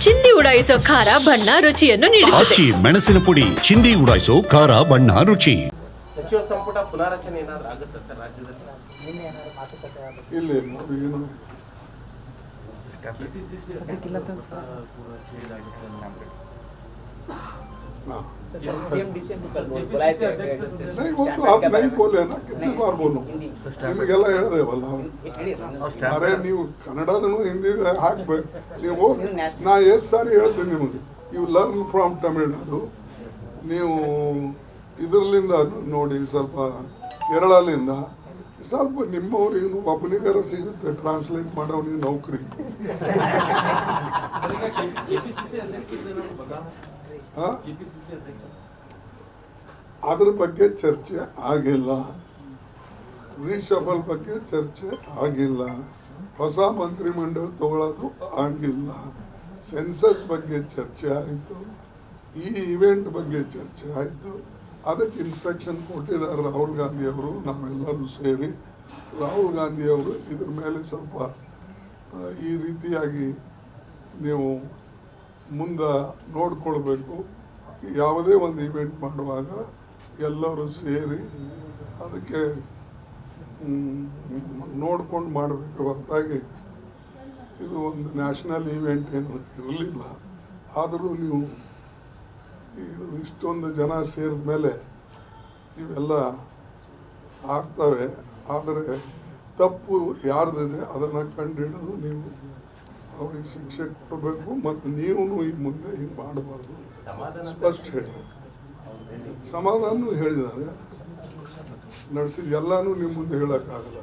ಚಿಂದಿ ಉಡಾಯಿಸೋ ಖಾರ ಬಣ್ಣ ರುಚಿಯನ್ನು ನೀಡುತ್ತದೆ. ಆಚಿ ಮೆಣಸಿನ ಪುಡಿ ಚಿಂದಿ ಉಡಾಯಿಸೋ ಖಾರ ಬಣ್ಣ ರುಚಿ. ಸಚಿವ ಸಂಪುಟ ಪುನಾರಚನೆ ಏನಾದರೂ ಆಗುತ್ತೆ ಸರ್ ರಾಜ್ಯದಲ್ಲಿ? ಇಲ್ಲ ಏನು नहीं वो तो आप नहीं बोले ना, कितनी बार बोलूं ನಿಮಗೆಲ್ಲ ಹೇಳಿದೆವಲ್ಲ. ಅರೆ ನೀವು ಕನ್ನಡದೂ ಹಿಂದಿ ಹಾಕ್ಬೇಕು. ನೀವು ನಾ ಎಷ್ಟು ಸಾರಿ ಹೇಳ್ತೀನಿ ನಿಮಗೆ, ಯು ಲರ್ನ್ ಫ್ರಮ್ ತಮಿಳ್ನಾಡು. ನೀವು ಇದರಲ್ಲಿಂದ ನೋಡಿ, ಸ್ವಲ್ಪ ಕೇರಳಲಿಂದ ಸ್ವಲ್ಪ ನಿಮ್ಮವ್ರಿಗೆ ಒಬ್ಬನಿಗಾರ ಸಿಗುತ್ತೆ ಟ್ರಾನ್ಸ್ಲೇಟ್ ಮಾಡೋನಿಗೆ ನೌಕರಿ. ಅದ್ರ ಬಗ್ಗೆ ಚರ್ಚೆ ಆಗಿಲ್ಲ, ರೀಶಫಲ್ ಬಗ್ಗೆ ಚರ್ಚೆ ಆಗಿಲ್ಲ, ಹೊಸ ಮಂತ್ರಿಮಂಡಲ ತಗೊಳ್ಳೋದು ಆಗಿಲ್ಲ, ಸೆನ್ಸಸ್ ಬಗ್ಗೆ ಚರ್ಚೆ ಆಯಿತು, ಈ ಇವೆಂಟ್ ಬಗ್ಗೆ ಚರ್ಚೆ ಆಯಿತು. ಅದಕ್ಕೆ ಇನ್ಸ್ಟ್ರಕ್ಷನ್ ಕೊಟ್ಟಿದ್ದಾರೆ ರಾಹುಲ್ ಗಾಂಧಿಯವರು, ನಾವೆಲ್ಲರೂ ಸೇರಿ. ರಾಹುಲ್ ಗಾಂಧಿಯವರು ಇದ್ರ ಮೇಲೆ ಸ್ವಲ್ಪ ಈ ರೀತಿಯಾಗಿ ನೀವು ಮುಂದೆ ನೋಡ್ಕೊಳ್ಬೇಕು. ಯಾವುದೇ ಒಂದು ಇವೆಂಟ್ ಮಾಡುವಾಗ ಎಲ್ಲರೂ ಸೇರಿ ಅದಕ್ಕೆ ನೋಡ್ಕೊಂಡು ಮಾಡಬೇಕು ಹೊರತಾಗಿ ಇದು ಒಂದು ನ್ಯಾಷನಲ್ ಈವೆಂಟ್ ಏನು ಇರಲಿಲ್ಲ. ಆದರೂ ನೀವು ಇದು ಇಷ್ಟೊಂದು ಜನ ಸೇರಿದ ಮೇಲೆ ಇವೆಲ್ಲ ಆಗ್ತವೆ. ಆದರೆ ತಪ್ಪು ಯಾರ್ದಿದೆ ಅದನ್ನು ಕಂಡುಹಿಡಿದು ನೀವು ಅವ್ರಿಗೆ ಶಿಕ್ಷೆ ಕೊಡಬೇಕು. ಮತ್ತು ನೀವು ಈ ಮುಂದೆ ಹಿಂಗೆ ಮಾಡಬಾರ್ದು ಸ್ಪಷ್ಟ ಹೇಳಿದ್ದಾರೆ. ಸಮಾಧಾನ ಹೇಳಿದ್ದಾರೆ, ನಡೆಸಿದ ಎಲ್ಲನೂ ನಿಮ್ಮ ಮುಂದೆ ಹೇಳೋಕ್ಕಾಗಲ್ಲ.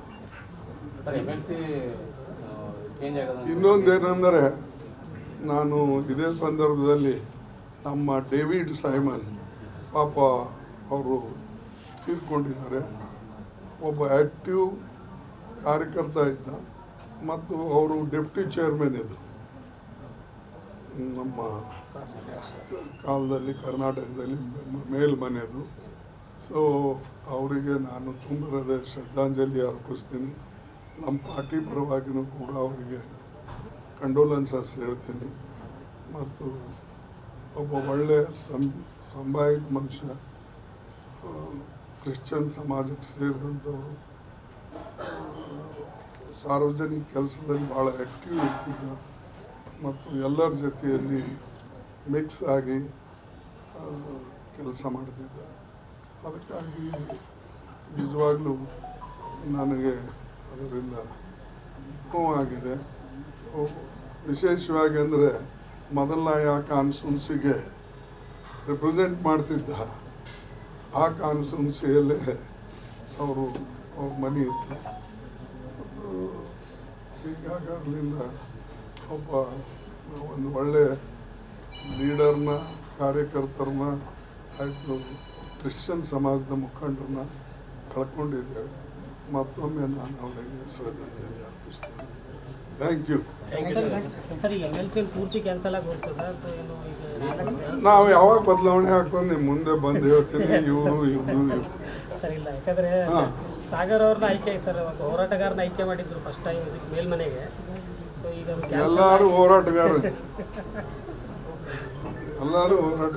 ಇನ್ನೊಂದೇನೆಂದರೆ, ನಾನು ಇದೇ ಸಂದರ್ಭದಲ್ಲಿ ನಮ್ಮ ಡೇವಿಡ್ ಸೈಮನ್ ಪಾಪ ಅವರು ತೀರ್ಕೊಂಡಿದ್ದಾರೆ. ಒಬ್ಬ ಆ್ಯಕ್ಟಿವ್ ಕಾರ್ಯಕರ್ತ ಇದ್ದ ಮತ್ತು ಅವರು ಡೆಪ್ಟಿ ಚೇರ್ಮನ್ ಇದ್ದರು ನಮ್ಮ ಕಾಲದಲ್ಲಿ ಕರ್ನಾಟಕದಲ್ಲಿ ಮೇಲ್ಮನೆಯದು. ಸೊ ಅವರಿಗೆ ನಾನು ತುಂಬ ಹೃದಯ ಶ್ರದ್ಧಾಂಜಲಿ ಅರ್ಪಿಸ್ತೀನಿ. ನಮ್ಮ ಪಾರ್ಟಿ ಪರವಾಗಿಯೂ ಕೂಡ ಅವರಿಗೆ ಕಂಡೋಲೆನ್ಸಸ್ ಹೇಳ್ತೀನಿ. ಮತ್ತು ಒಬ್ಬ ಒಳ್ಳೆಯ ಸಂಭಾವಿತ ಮನುಷ್ಯ, ಕ್ರಿಶ್ಚಿಯನ್ ಸಮಾಜಕ್ಕೆ ಸೇರಿದಂಥವರು, ಸಾರ್ವಜನಿಕ ಕೆಲಸದಲ್ಲಿ ಭಾಳ ಆ್ಯಕ್ಟಿವ್ ಇರ್ತಿದ್ದ ಮತ್ತು ಎಲ್ಲರ ಜೊತೆಯಲ್ಲಿ ಮಿಕ್ಸ್ ಆಗಿ ಕೆಲಸ ಮಾಡ್ತಿದ್ದ. ಅದಕ್ಕಾಗಿ ನಿಜವಾಗ್ಲೂ ನನಗೆ ಅದರಿಂದ ನೋವಾಗಿದೆ. ವಿಶೇಷವಾಗಿ ಅಂದರೆ ಮೊದಲನೇ ಆ ಕಾನ್ಸ್ಟಿಟ್ಯೂನ್ಸಿಗೆ ರಿಪ್ರೆಸೆಂಟ್ ಮಾಡ್ತಿದ್ದ, ಆ ಕಾನ್ಸ್ಟಿಟ್ಯೂನ್ಸಿಯಲ್ಲೇ ಅವ್ರ ಮನೆ ಇತ್ತು. ಹೀಗಾಗಿ ಅಲ್ಲಿಂದ ಒಬ್ಬ ಒಂದು ಒಳ್ಳೆಯ ಲೀಡರ್ನ, ಕಾರ್ಯಕರ್ತರನ್ನ, ಆಯಿತು ಕ್ರಿಶ್ಚಿಯನ್ ಸಮಾಜದ ಮುಖಂಡರನ್ನ ಕಳ್ಕೊಂಡಿದ್ದೇವೆ. ಮತ್ತೊಮ್ಮೆ ನಾನು ಅವರಿಗೆ ಶ್ರದ್ಧಾಂಜಲಿ ಅರ್ಪಿಸ್ತೇನೆ. Thank you. ನಾವು ಯಾವಾಗ ಬದಲಾವಣೆ ಆಗ್ತದೆ ನಿಮ್ಮ ಮುಂದೆ ಬಂದು ಹೇಳ್ತೀನಿ. ಇವರು ಸರ್ ಇಲ್ಲ, ಯಾಕಂದರೆ ಸಾಗರ್ ಅವ್ರನ್ನ ಆಯ್ಕೆ ಸರ್ ಹೋರಾಟಗಾರನ ಆಯ್ಕೆ ಮಾಡಿದ್ರು ಫಸ್ಟ್ ಟೈಮ್ ಇದಕ್ಕೆ ಮೇಲ್ಮನೆಗೆ. ಸೊ ಈಗ ಎಲ್ಲರೂ ಹೋರಾಟಗಾರ, ಎಲ್ಲರೂ ಹೋರಾಟ